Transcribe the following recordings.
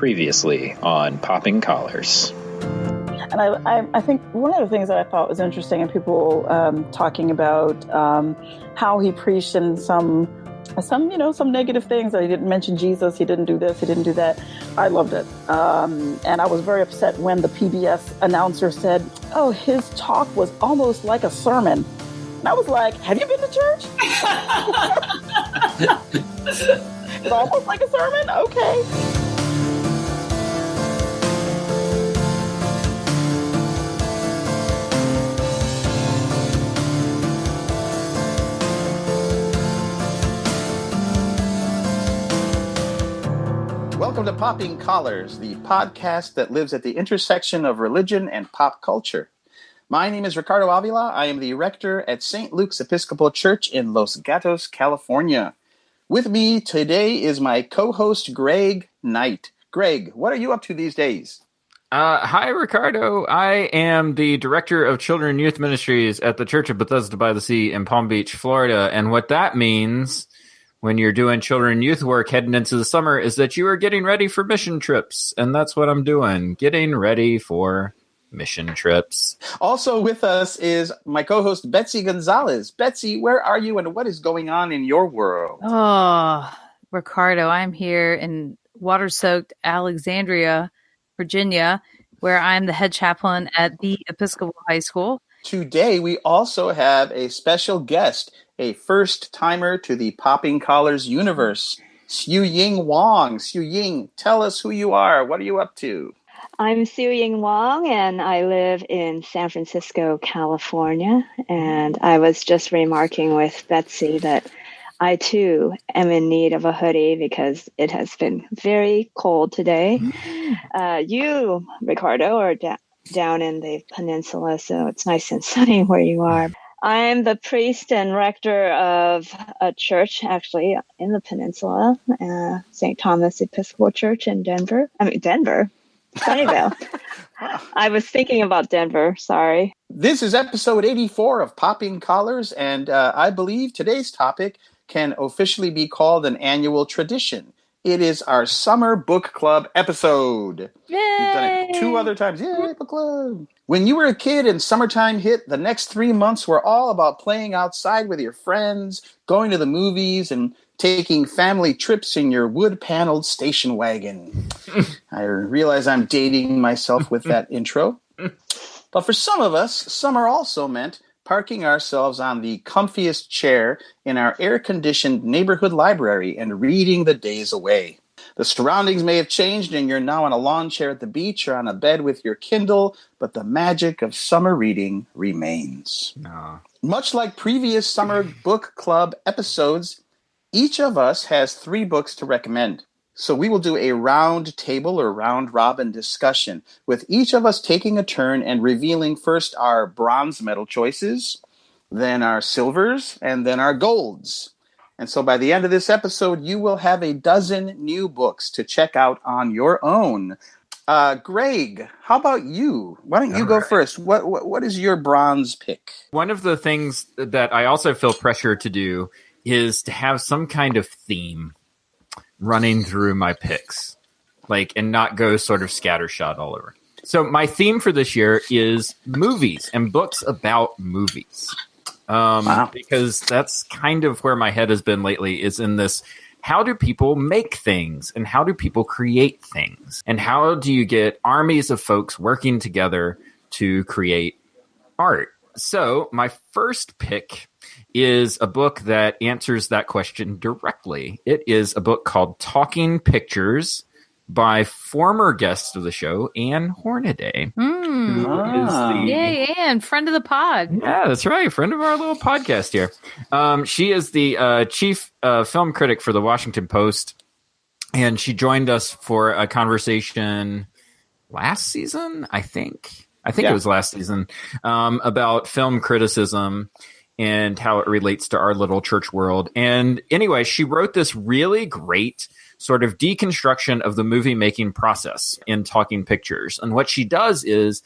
Previously on Popping Collars. And I think one of the things that I thought was interesting, and people talking about how he preached in some negative things. That he didn't mention Jesus, he didn't do this, he didn't do that. I loved it, and I was very upset when the PBS announcer said, "Oh, his talk was almost like a sermon." And I was like, "Have you been to church?" It's almost like a sermon. Okay. Welcome to Popping Collars, the podcast that lives at the intersection of religion and pop culture. My name is Ricardo Avila. I am the rector at St. Luke's Episcopal Church in Los Gatos, California. With me today is my co-host, Greg Knight. Greg, what are you up to these days? Hi, Ricardo. I am the director of Children and Youth Ministries at the Church of Bethesda by the Sea in Palm Beach, Florida. And what that means when you're doing children and youth work heading into the summer is that you are getting ready for mission trips. And that's what I'm doing, getting ready for mission trips. Also with us is my co-host, Betsy Gonzalez. Betsy, where are you and what is going on in your world? Oh, Ricardo, I'm here in water-soaked Alexandria, Virginia, where I'm the head chaplain at the Episcopal High School. Today, we also have a special guest, a first-timer to the Popping Collars universe, Salying Wong. Salying, tell us who you are. What are you up to? I'm Salying Wong, and I live in San Francisco, California. And I was just remarking with Betsy that I, too, am in need of a hoodie because it has been very cold today. You, Ricardo, are down in the peninsula, so it's nice and sunny where you are. I'm the priest and rector of a church, actually, in the peninsula, St. Thomas Episcopal Church in Denver. Sunnyvale. I was thinking about Denver, sorry. This is episode 84 of Popping Collars, and I believe today's topic can officially be called an annual tradition. It is our summer book club episode. Yay! We've done it 2 other times. Yay, book club. When you were a kid and summertime hit, the next 3 months were all about playing outside with your friends, going to the movies, and taking family trips in your wood-paneled station wagon. I realize I'm dating myself with that intro. But for some of us, summer also meant parking ourselves on the comfiest chair in our air-conditioned neighborhood library and reading the days away. The surroundings may have changed and you're now on a lawn chair at the beach or on a bed with your Kindle, but the magic of summer reading remains. Much like previous summer book club episodes, each of us has 3 books to recommend. So we will do a round table or round robin discussion, with each of us taking a turn and revealing first our bronze medal choices, then our silvers, and then our golds. And so by the end of this episode, you will have a dozen new books to check out on your own. Greg, how about you? Why don't you go first? What is your bronze pick? One of the things that I also feel pressure to do is to have some kind of theme running through my picks, and not go sort of scattershot all over. So my theme for this year is movies and books about movies. Because that's kind of where my head has been lately, is in this, how do people make things and how do people create things? And how do you get armies of folks working together to create art? So my first pick is a book that answers that question directly. It is a book called Talking Pictures by former guest of the show, Anne Hornaday. Yay, Anne, friend of the pod. Yeah, that's right. Friend of our little podcast here. She is the chief film critic for the Washington Post, and she joined us for a conversation last season, I think. It was last season, about film criticism and how it relates to our little church world. And anyway, she wrote this really great sort of deconstruction of the movie making process in Talking Pictures. And what she does is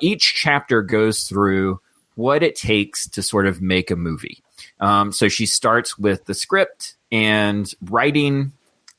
each chapter goes through what it takes to sort of make a movie. So she starts with the script and writing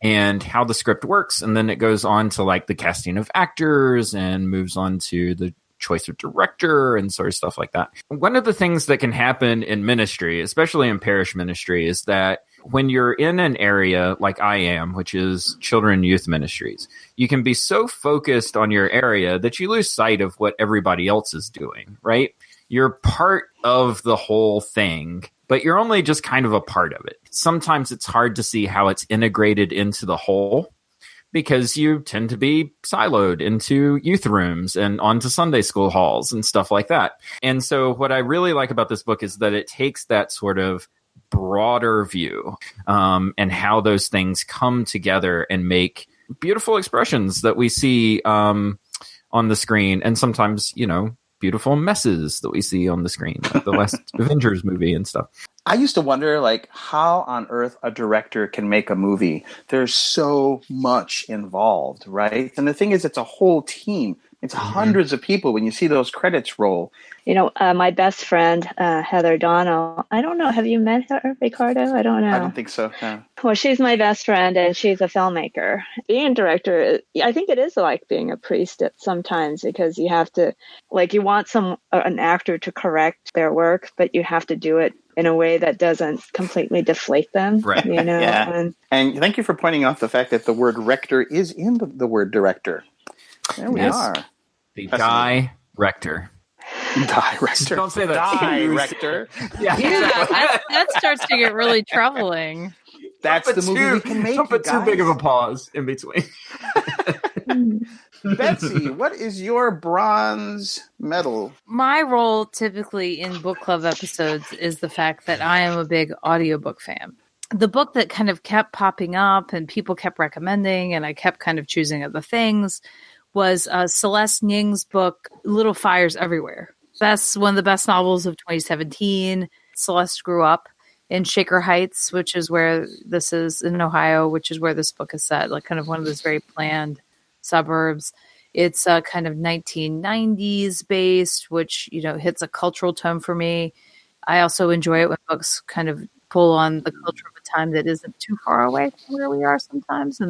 and how the script works. And then it goes on to like the casting of actors and moves on to the choice of director and sort of stuff like that. One of the things that can happen in ministry, especially in parish ministry, is that when you're in an area like I am, which is children and youth ministries, you can be so focused on your area that you lose sight of what everybody else is doing, right? You're part of the whole thing, but you're only just kind of a part of it. Sometimes it's hard to see how it's integrated into the whole, because you tend to be siloed into youth rooms and onto Sunday school halls and stuff like that. And so what I really like about this book is that it takes that sort of broader view and how those things come together and make beautiful expressions that we see on the screen, and sometimes, beautiful messes that we see on the screen, like the last Avengers movie and stuff. I used to wonder, like, how on earth a director can make a movie. There's so much involved, right? And the thing is, it's a whole team. It's hundreds of people when you see those credits roll. My best friend, Heather Donnell, I don't know. Have you met her, Ricardo? I don't know. I don't think so, no. Well, she's my best friend, and she's a filmmaker. Being a director, I think it is like being a priest at sometimes, because you have to, you want an actor to correct their work, but you have to do it in a way that doesn't completely deflate them. Right. Yeah. And thank you for pointing out the fact that the word rector is in the word director. There we are. The director. Director. Don't say that. Director. Yeah, that starts to get really troubling. That's the movie we can make. Don't put too big of a pause in between. Betsy, what is your bronze medal? My role typically in book club episodes is the fact that I am a big audiobook fan. The book that kind of kept popping up and people kept recommending, and I kept kind of choosing other things, was Celeste Ng's book, Little Fires Everywhere. That's one of the best novels of 2017. Celeste grew up in Shaker Heights, which is where this is in Ohio, which is where this book is set, like kind of one of those very planned suburbs. It's kind of 1990s based, which, hits a cultural tone for me. I also enjoy it when books kind of pull on the culture of a time that isn't too far away from where we are sometimes,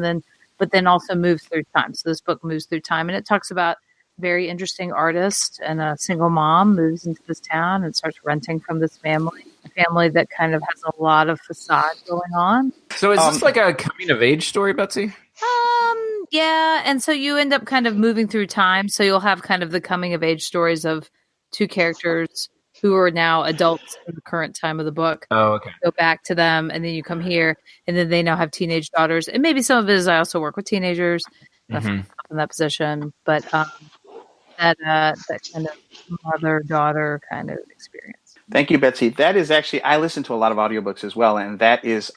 but then also moves through time. So this book moves through time, and it talks about a very interesting artist and a single mom moves into this town and starts renting from this family, a family that kind of has a lot of facade going on. So is this like a coming of age story, Betsy? Yeah, and so you end up kind of moving through time. So you'll have kind of the coming of age stories of two characters who are now adults in the current time of the book. Oh, okay. Go back to them, and then you come here, and then they now have teenage daughters. And maybe some of it is I also work with teenagers in that position. But that kind of mother-daughter kind of experience. Thank you, Betsy. That is actually, I listen to a lot of audiobooks as well, and that is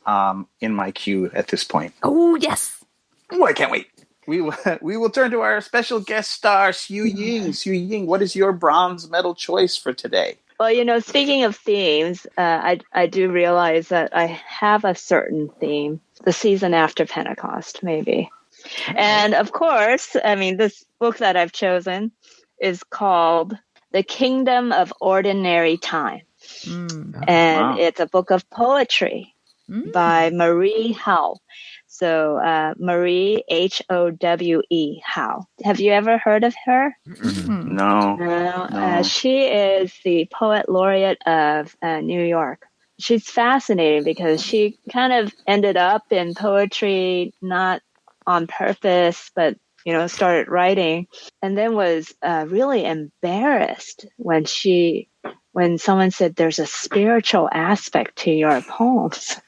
in my queue at this point. Oh, yes. Oh, I can't wait. We will turn to our special guest star, Xu Ying. Xu Ying, what is your bronze medal choice for today? Well, speaking of themes, I do realize that I have a certain theme, the season after Pentecost, maybe. And of course, this book that I've chosen is called The Kingdom of Ordinary Time. And It's a book of poetry by Marie Howe. So Marie, Howe, Howe. Have you ever heard of her? No. She is the poet laureate of New York. She's fascinating because she kind of ended up in poetry, not on purpose, but started writing, and then was really embarrassed when someone said there's a spiritual aspect to your poems.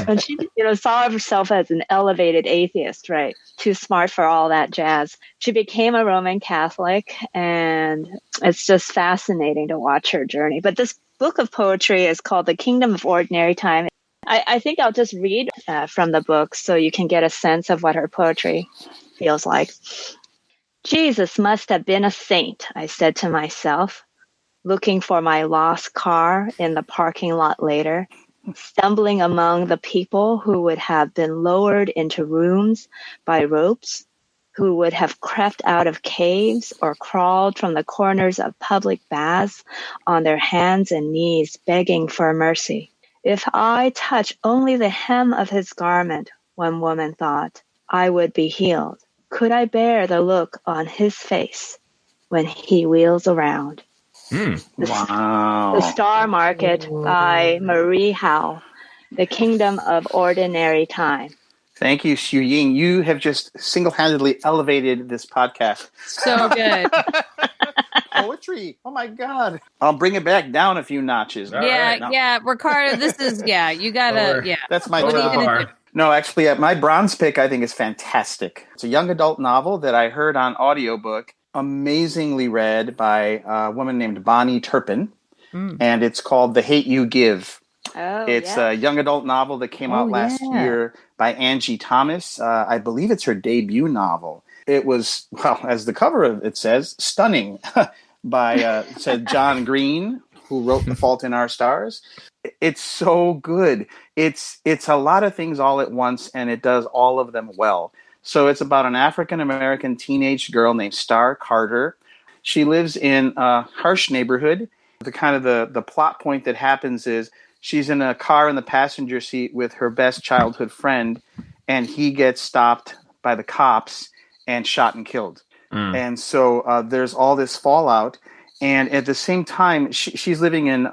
And she, saw herself as an elevated atheist, right? Too smart for all that jazz. She became a Roman Catholic, and it's just fascinating to watch her journey. But this book of poetry is called The Kingdom of Ordinary Time. I think I'll just read from the book so you can get a sense of what her poetry feels like. Jesus must have been a saint, I said to myself, looking for my lost car in the parking lot later, stumbling among the people who would have been lowered into rooms by ropes, who would have crept out of caves or crawled from the corners of public baths on their hands and knees begging for mercy. If I touch only the hem of his garment, one woman thought, I would be healed. Could I bear the look on his face when he wheels around? Wow. The Star Market by Marie Howe. The Kingdom of Ordinary Time. Thank you, Xu Ying. You have just single-handedly elevated this podcast. So good. Poetry. Oh my God. I'll bring it back down a few notches. All yeah, right, now- yeah, Ricardo, this is you gotta, Lower. That's my What are you top. gonna do? No, actually, my bronze pick, I think, is fantastic. It's a young adult novel that I heard on audiobook, amazingly read by a woman named Bonnie Turpin, and it's called The Hate You Give. Oh, It's yeah. a young adult novel that came out last year by Angie Thomas. I believe it's her debut novel. It was, well, as the cover of it says, stunning by said John Green, who wrote The Fault in Our Stars. It's so good. It's a lot of things all at once, and it does all of them well. So it's about an African-American teenage girl named Star Carter. She lives in a harsh neighborhood. The plot point that happens is she's in a car in the passenger seat with her best childhood friend, and he gets stopped by the cops and shot and killed. And so there's all this fallout. And at the same time, she's living in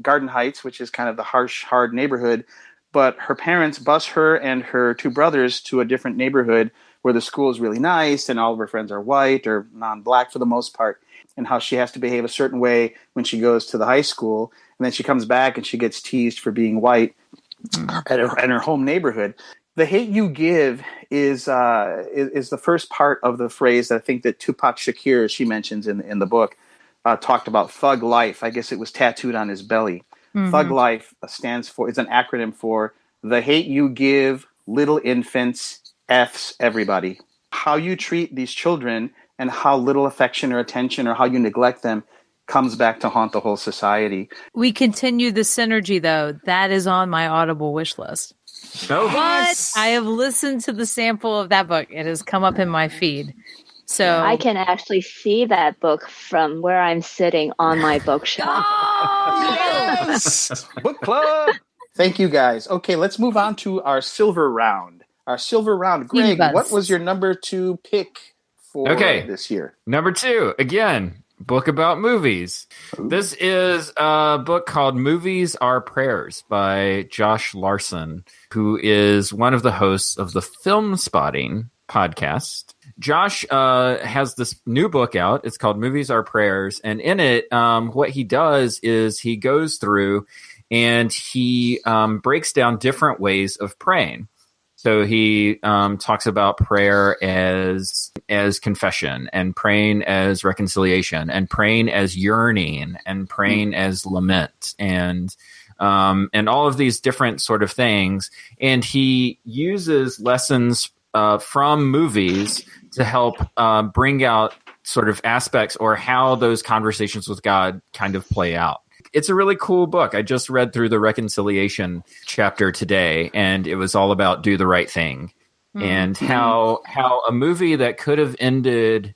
Garden Heights, which is kind of the harsh, hard neighborhood. But her parents bus her and her two brothers to a different neighborhood where the school is really nice and all of her friends are white or non-black for the most part, and how she has to behave a certain way when she goes to the high school. And then she comes back and she gets teased for being white at her home neighborhood. The Hate You Give is the first part of the phrase that I think that Tupac Shakur, she mentions in the book, talked about thug life. I guess it was tattooed on his belly. Thug life stands for, it's an acronym for the hate you give little infants, F's everybody. How you treat these children and how little affection or attention or how you neglect them comes back to haunt the whole society. We continue the synergy, though. That is on my Audible wish list. Oh, What? I have listened to the sample of that book. It has come up in my feed. So I can actually see that book from where I'm sitting on my bookshelf. Yes! Book club! Thank you, guys. Okay, let's move on to our silver round. Greg, what was your number 2 pick for this year? Number 2, again, book about movies. Ooh. This is a book called Movies Are Prayers by Josh Larsen, who is one of the hosts of the Film Spotting podcast. Josh has this new book out. It's called Movies Are Prayers. And in it, what he does is he goes through and he breaks down different ways of praying. So he talks about prayer as confession, and praying as reconciliation, and praying as yearning, and praying as lament, and all of these different sort of things. And he uses lessons from movies to help bring out sort of aspects or how those conversations with God kind of play out. It's a really cool book. I just read through the reconciliation chapter today, and it was all about do the right thing, and how a movie that could have ended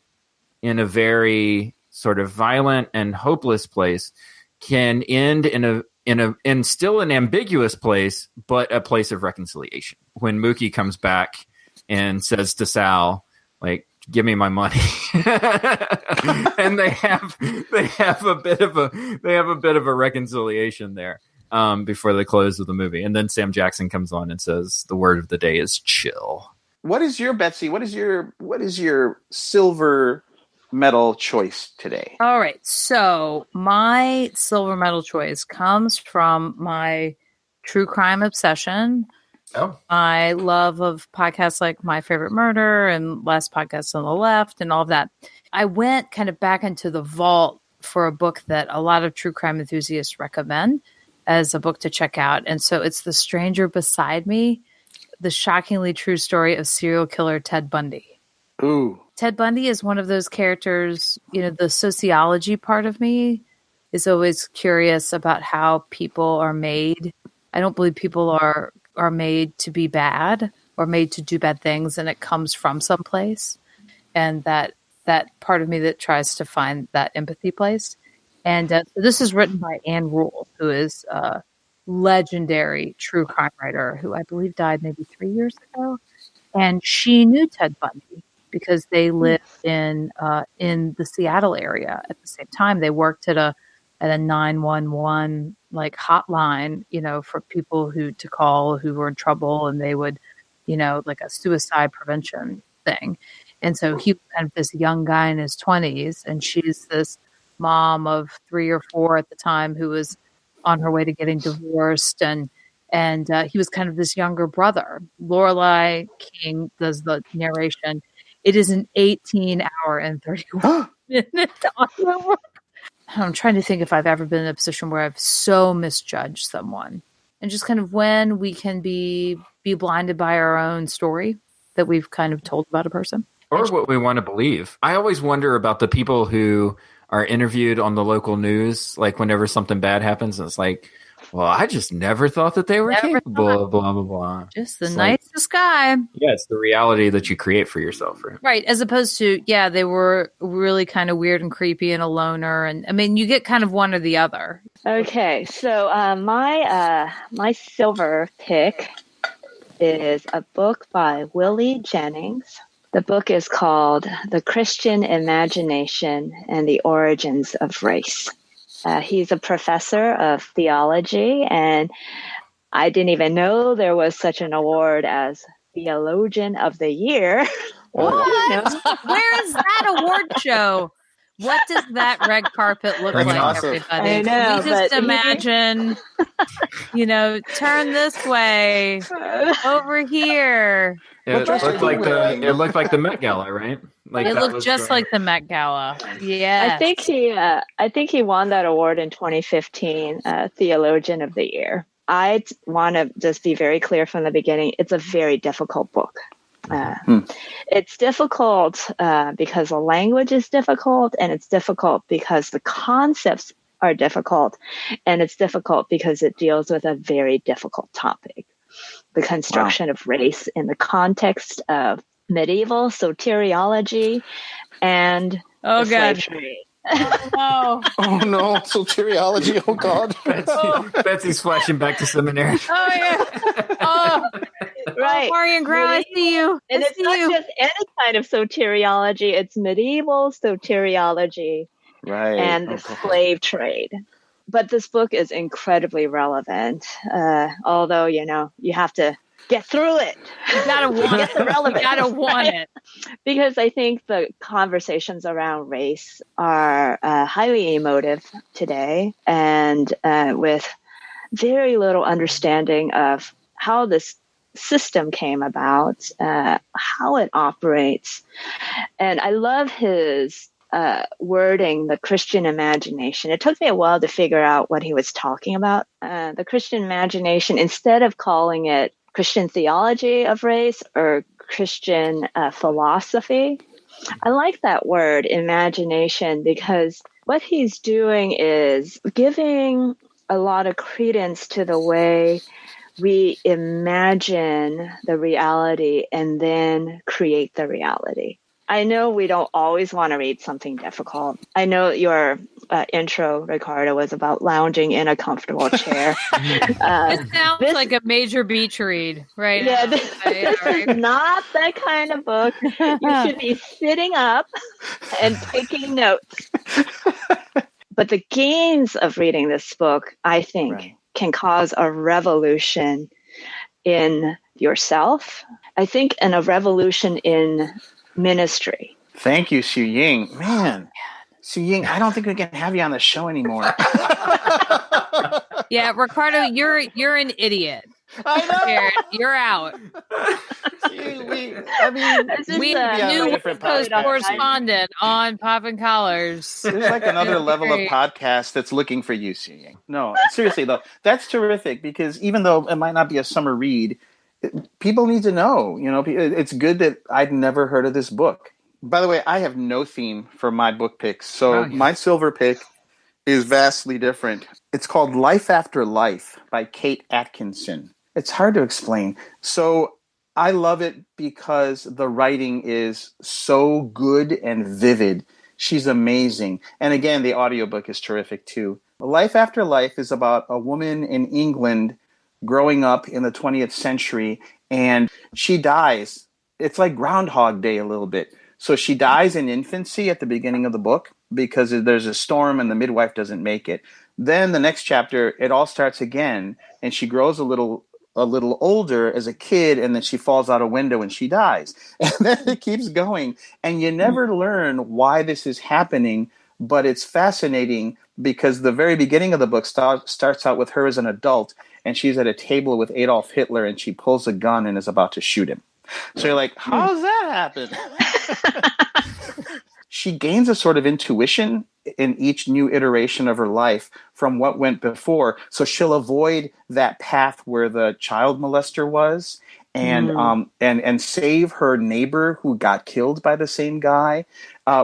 in a very sort of violent and hopeless place can end in still an ambiguous place, but a place of reconciliation. When Mookie comes back and says to Sal, like, give me my money. And they have a bit of a reconciliation there before the close of the movie. And then Sam Jackson comes on and says the word of the day is chill. What is your, Betsy, what is your silver medal choice today? All right. So my silver medal choice comes from my true crime obsession. Oh. My love of podcasts like My Favorite Murder and Last Podcast on the Left and all of that. I went kind of back into the vault for a book that a lot of true crime enthusiasts recommend as a book to check out. And so it's The Stranger Beside Me, the shockingly true story of serial killer Ted Bundy. Ooh. Ted Bundy is one of those characters, the sociology part of me is always curious about how people are made. I don't believe people are made to be bad or made to do bad things, and it comes from someplace. And that part of me that tries to find that empathy place. And so this is written by Anne Rule, who is legendary true crime writer who I believe died maybe 3 years ago. And she knew Ted Bundy because they lived in the Seattle area at the same time. They worked at a 911 like hotline, for people to call who were in trouble, and they would, like a suicide prevention thing. And so he was kind of this young guy in his 20s, and she's this mom of 3 or 4 at the time who was on her way to getting divorced, and he was kind of this younger brother. Lorelei King does the narration. It is an 18-hour and 31-minute audiobook. I'm trying to think if I've ever been in a position where I've so misjudged someone, and just kind of when we can be blinded by our own story that we've kind of told about a person. Or what we want to believe. I always wonder about the people who are interviewed on the local news, like whenever something bad happens, and it's like, well, I just never thought that they were capable of blah, blah, blah. Just the nicest guy. Yeah, it's the reality that you create for yourself, right? Right, as opposed to, they were really kind of weird and creepy and a loner. And, I mean, you get kind of one or the other. Okay, so my silver pick is a book by Willie Jennings. The book is called The Christian Imagination and the Origins of Race. He's a professor of theology, and I didn't even know there was such an award as Theologian of the Year. What? Where is that award show? What does that red carpet look like, everybody? I know, we just imagine, turn this way, over here. It looked like the Met Gala, right? Like it looked just like the Met Gala. Yeah, I think he won that award in 2015, Theologian of the Year. I want to just be very clear from the beginning. It's a very difficult book. It's difficult because the language is difficult, and it's difficult because the concepts are difficult, and it's difficult because it deals with a very difficult topic. The construction of race in the context of medieval soteriology and slave trade. Oh no, soteriology. Oh God. Betsy's flashing back to seminary. Oh yeah. Oh, right. Marion Grau, I see you. And it's not just any kind of soteriology; it's medieval soteriology, right? And the slave trade. But this book is incredibly relevant. Although you have to get through it. You gotta want it. You gotta want it. Because I think the conversations around race are highly emotive today, and with very little understanding of how this system came about, how it operates. And I love his wording, the Christian imagination. It took me a while to figure out what he was talking about. The Christian imagination, instead of calling it Christian theology of race or Christian philosophy, I like that word, imagination, because what he's doing is giving a lot of credence to the way we imagine the reality and then create the reality. I know we don't always want to read something difficult. I know your intro, Ricardo, was about lounging in a comfortable chair. It sounds like a major beach read, right? Yeah, this is not that kind of book. You should be sitting up and taking notes. But the gains of reading this book, I think, can cause a revolution in yourself. I think, and a revolution in ministry. Thank you, Xu Ying. Man, Xu Ying, I don't think we can have you on the show anymore. Yeah, Ricardo, you're an idiot. I know. You're out. We have a new West Coast correspondent on Poppin' Collars. There's like another level of podcast that's looking for you, Xu Ying. No, seriously though, that's terrific, because even though it might not be a summer read, people need to know. It's good that I'd never heard of this book. By the way, I have no theme for my book picks, so my silver pick is vastly different. It's called Life After Life by Kate Atkinson. It's hard to explain. So I love it because the writing is so good and vivid. She's amazing. And again, the audiobook is terrific too. Life After Life is about a woman in England growing up in the 20th century, and she dies. It's like Groundhog Day a little bit. So she dies in infancy at the beginning of the book because there's a storm and the midwife doesn't make it. Then the next chapter, it all starts again, and she grows a little older as a kid, and then she falls out a window and she dies. And then it keeps going, and you never learn why this is happening, but it's fascinating because the very beginning of the book starts out with her as an adult, and she's at a table with Adolf Hitler, and she pulls a gun and is about to shoot him. So you're like, how does that happen? She gains a sort of intuition in each new iteration of her life from what went before. So she'll avoid that path where the child molester was, and save her neighbor who got killed by the same guy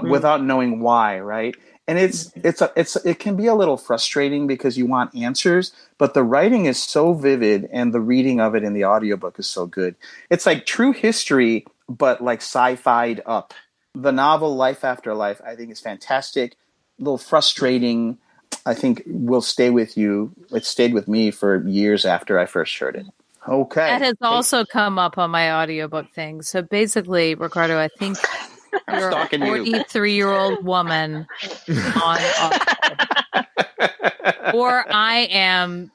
without knowing why, right? And it can be a little frustrating because you want answers, but the writing is so vivid and the reading of it in the audiobook is so good. It's like true history, but like sci-fi'd up. The novel Life After Life, I think, is fantastic. A little frustrating. I think will stay with you. It stayed with me for years after I first heard it. Okay. That has also come up on my audiobook thing. So basically, Ricardo, I think you're a 43-year-old woman on or I am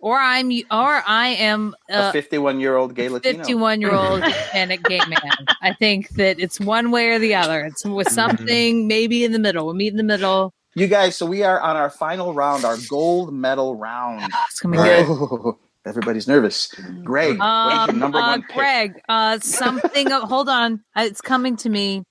a 51-year-old gay Latino. 51-year-old Hispanic gay man. I think that it's one way or the other. It's with something maybe in the middle. We'll meet in the middle. You guys, so we are on our final round, our gold medal round. It's gonna be good. Everybody's nervous. Greg, what is your number one pick? Greg, something. Hold on, it's coming to me.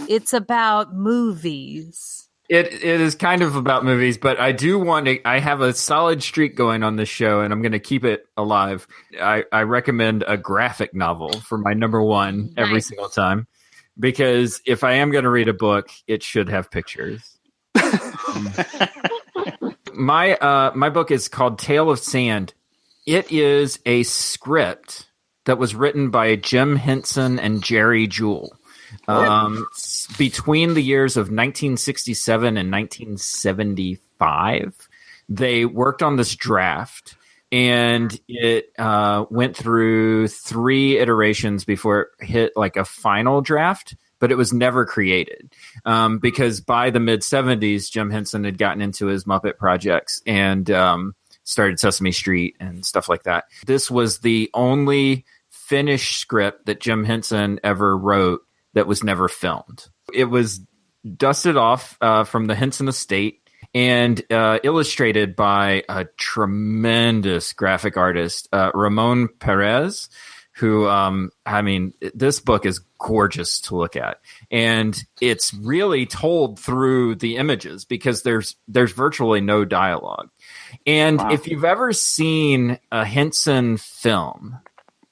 It's about movies. It is kind of about movies, but I do want to. I have a solid streak going on this show, and I'm going to keep it alive. I recommend a graphic novel for my number one every single time, because if I am going to read a book, it should have pictures. My book is called Tale of Sand. It is a script that was written by Jim Henson and Jerry Jewell. Between the years of 1967 and 1975, they worked on this draft, and it went through 3 iterations before it hit like a final draft, but it was never created because by the mid-70s, Jim Henson had gotten into his Muppet projects and started Sesame Street and stuff like that. This was the only finished script that Jim Henson ever wrote that was never filmed. It was dusted off from the Henson estate and illustrated by a tremendous graphic artist, Ramon Perez, who, this book is gorgeous to look at. And it's really told through the images because there's virtually no dialogue. And if you've ever seen a Henson film,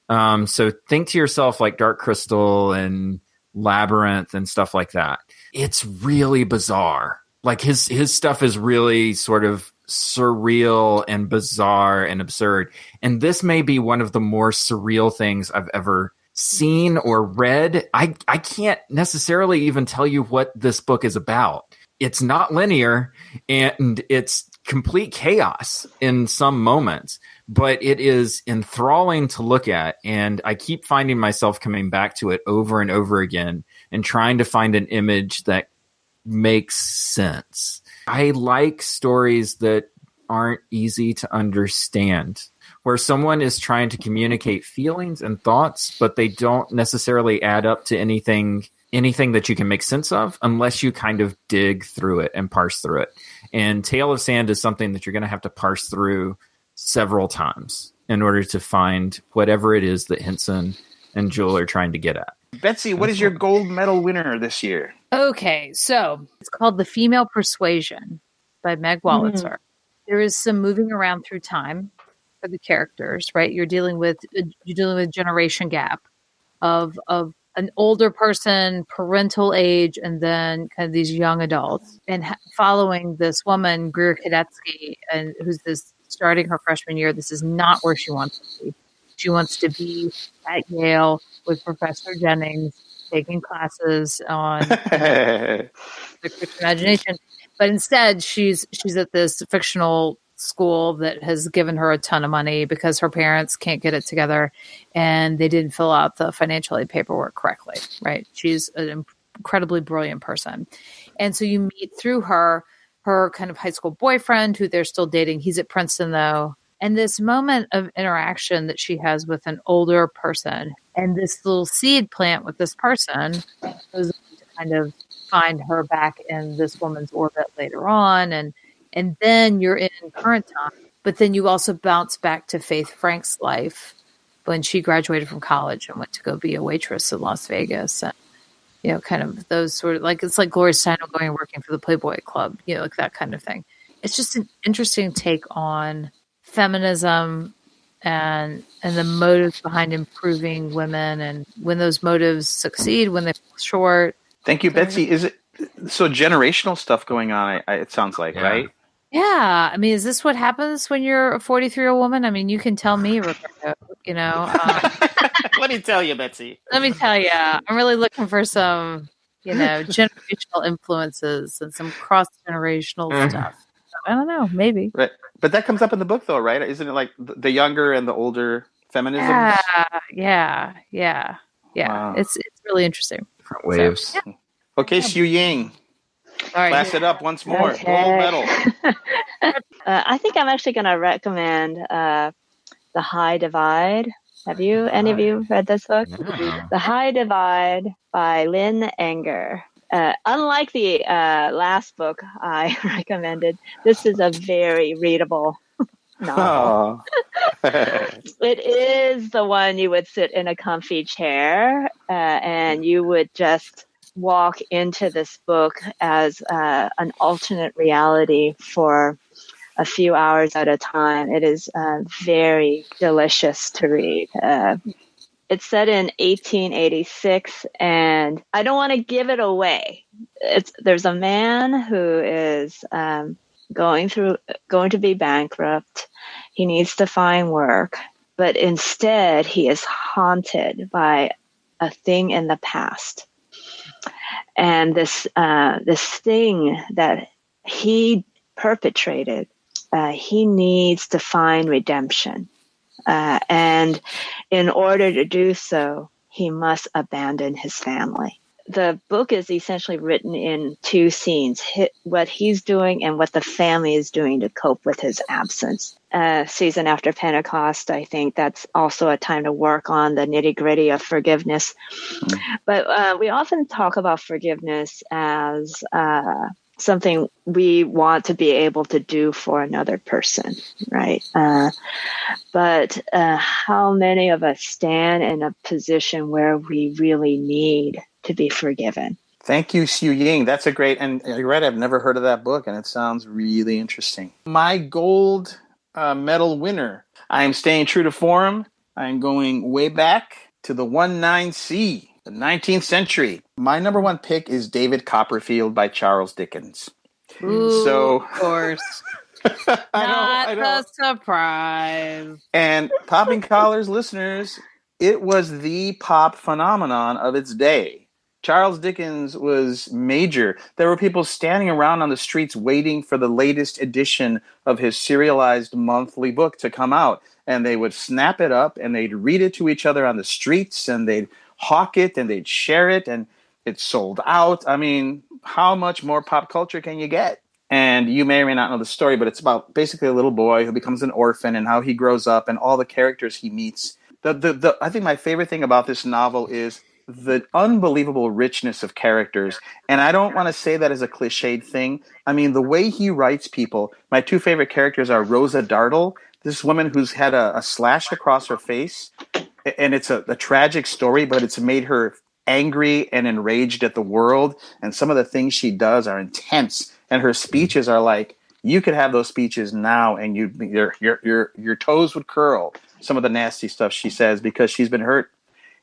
so think to yourself like Dark Crystal and Labyrinth and stuff like that. It's really bizarre. Like his stuff is really sort of surreal and bizarre and absurd. And this may be one of the more surreal things I've ever seen or read. I can't necessarily even tell you what this book is about. It's not linear and it's complete chaos in some moments, but it is enthralling to look at. And I keep finding myself coming back to it over and over again and trying to find an image that makes sense. I like stories that aren't easy to understand, where someone is trying to communicate feelings and thoughts, but they don't necessarily add up to anything that you can make sense of unless you kind of dig through it and parse through it. And Tale of Sand is something that you're going to have to parse through several times in order to find whatever it is that Henson and Jewell are trying to get at. Betsy, what is your gold medal winner this year? Okay, so it's called The Female Persuasion by Meg Wolitzer. There is some moving around through time for the characters, right? You're dealing with generation gap of an older person, parental age, and then kind of these young adults, and following this woman, Greer Kadetsky, and who's starting her freshman year. This is not where she wants to be. She wants to be at Yale with Professor Jennings, taking classes on the Christian imagination. But instead, she's at this fictional school that has given her a ton of money because her parents can't get it together and they didn't fill out the financial aid paperwork correctly, right? She's an incredibly brilliant person. And so you meet through her kind of high school boyfriend who they're still dating. He's at Princeton though. And this moment of interaction that she has with an older person and this little seed plant with this person goes on to kind of find her back in this woman's orbit later on. And then you're in current time. But then you also bounce back to Faith Frank's life when she graduated from college and went to go be a waitress in Las Vegas. And, you know, kind of those sort of like, it's like Gloria Steinem going and working for the Playboy Club, you know, like that kind of thing. It's just an interesting take on feminism and the motives behind improving women, and when those motives succeed, when they fall short. Thank you, Betsy. Is it so generational stuff going on? It sounds like, right? Yeah. I mean, is this what happens when you're a 43-year-old woman? I mean, you can tell me, Rebecca, you know. Let me tell you, Betsy. Let me tell you, I'm really looking for some, you know, generational influences and some cross-generational stuff. I don't know, maybe. Right. But that comes up in the book, though, right? Isn't it like the younger and the older feminism? Yeah. Wow. It's really interesting. Different waves. So, yeah. Okay, Xu Ying. All right. Class it up once more. Okay. Gold medal. I think I'm actually going to recommend The High Divide. Have any of you read this book? No. The High Divide by Lynn Enger. Unlike the last book I recommended, this is a very readable novel. It is the one you would sit in a comfy chair and you would just walk into this book as an alternate reality for a few hours at a time. It is very delicious to read. It's set in 1886, and I don't want to give it away. There's a man who is going to be bankrupt. He needs to find work, but instead he is haunted by a thing in the past. And this thing that he perpetrated, he needs to find redemption. And in order to do so, he must abandon his family. The book is essentially written in two scenes, what he's doing and what the family is doing to cope with his absence. Season after Pentecost, I think that's also a time to work on the nitty-gritty of forgiveness. But we often talk about forgiveness as something we want to be able to do for another person, right? But how many of us stand in a position where we really need to be forgiven? Thank you, Xu Ying. That's a great, and you're right, I've never heard of that book, and it sounds really interesting. My gold medal winner. I am staying true to form. I'm going way back to the 19C. The 19th century. My number one pick is David Copperfield by Charles Dickens. Ooh, So, of course. I know. Not a surprise. And Popping Collars listeners, it was the pop phenomenon of its day. Charles Dickens was major. There were people standing around on the streets waiting for the latest edition of his serialized monthly book to come out. And they would snap it up and they'd read it to each other on the streets and they'd hawk it and they'd share it and it sold out. I mean, how much more pop culture can you get? And you may or may not know the story, but it's about basically a little boy who becomes an orphan and how he grows up and all the characters he meets. I think my favorite thing about this novel is the unbelievable richness of characters. And I don't want to say that as a cliched thing. I mean, the way he writes people, my two favorite characters are Rosa Dartle, this woman who's had a slash across her face. And it's a tragic story, but it's made her angry and enraged at the world. And some of the things she does are intense. And her speeches are like, you could have those speeches now and your toes would curl. Some of the nasty stuff she says because she's been hurt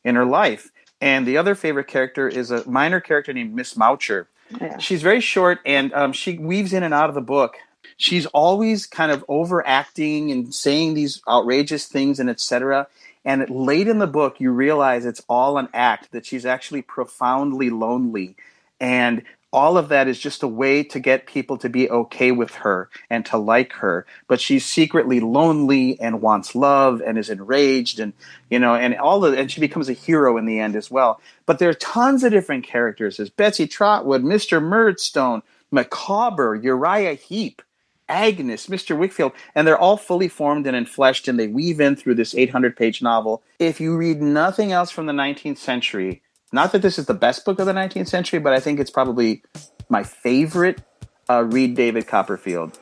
in her life. And the other favorite character is a minor character named Miss Moucher. Yeah. She's very short and she weaves in and out of the book. She's always kind of overacting and saying these outrageous things and etc. And late in the book, you realize it's all an act, that she's actually profoundly lonely. And all of that is just a way to get people to be okay with her and to like her. But she's secretly lonely and wants love and is enraged and, and she becomes a hero in the end as well. But there are tons of different characters. There's Betsy Trotwood, Mr. Murdstone, Macabre, Uriah Heep, Agnes, Mr. Wickfield, and they're all fully formed and enfleshed, and they weave in through this 800-page novel. If you read nothing else from the 19th century, not that this is the best book of the 19th century, but I think it's probably my favorite, read David Copperfield.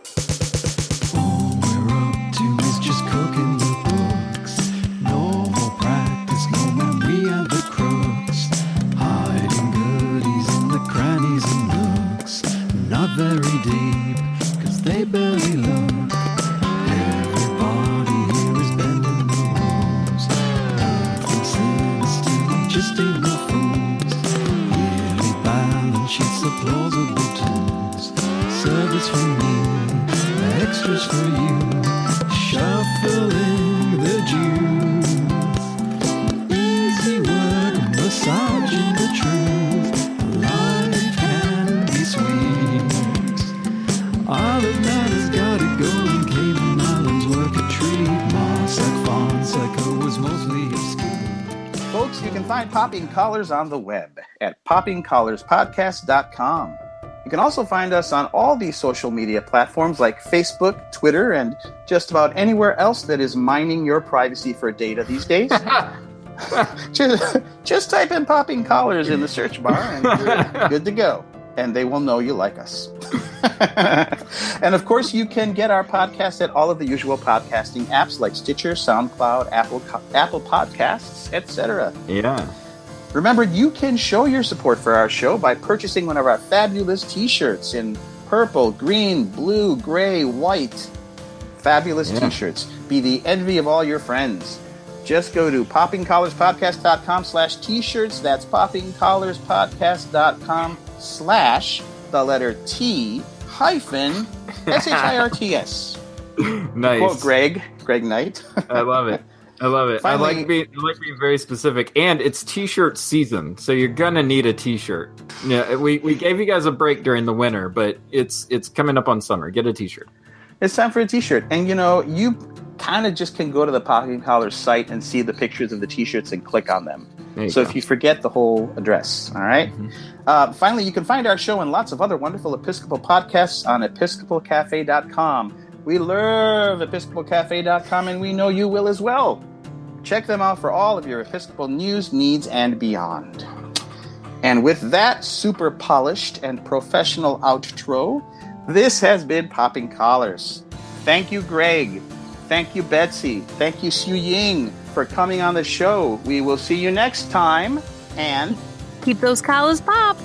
All we're up to is just cooking the books. No more practice, no man, we are the crooks. Hiding goodies in the crannies and nooks. Not very deep, cause they barely look. Everybody here is bending the rules. Nothing sinister, we just ain't no fools. Yearly balance sheets of plausible tools. Service for me, extras for you. Shuffling the Jews. Easy work, massaging the truth. Life can be sweet. Olive Man has got it going. Cayman Islands work a treat. Mossack Fonseca was mostly obscure. Folks, you can find Popping Collars on the web at poppingcollarspodcast.com. You can also find us on all these social media platforms like Facebook, Twitter, and just about anywhere else that is mining your privacy for data these days. just type in Popping Collars in the search bar and you're good to go. And they will know you like us. And of course, you can get our podcast at all of the usual podcasting apps like Stitcher, SoundCloud, Apple Podcasts, etc. Yeah. Remember, you can show your support for our show by purchasing one of our fabulous t-shirts in purple, green, blue, gray, white. Fabulous t-shirts. Be the envy of all your friends. Just go to poppingcollarspodcast.com/t-shirts. That's poppingcollarspodcast.com/T-SHIRTS. Nice. Quote Greg Knight. I love it. I love it. Finally, I like being very specific, and it's t-shirt season, so you're gonna need a t-shirt. Yeah, we gave you guys a break during the winter, but it's coming up on summer. Get a t-shirt. It's time for a t-shirt, and you kind of just can go to the Popping Collars site and see the pictures of the t-shirts and click on them. So if you forget the whole address, all right? Mm-hmm. Finally, you can find our show and lots of other wonderful Episcopal podcasts on episcopalcafe.com. We love episcopalcafe.com, and we know you will as well. Check them out for all of your Episcopal news, needs, and beyond. And with that super polished and professional outro, this has been Popping Collars. Thank you, Greg. Thank you, Betsy. Thank you, Xu Ying, for coming on the show. We will see you next time, and keep those collars popped.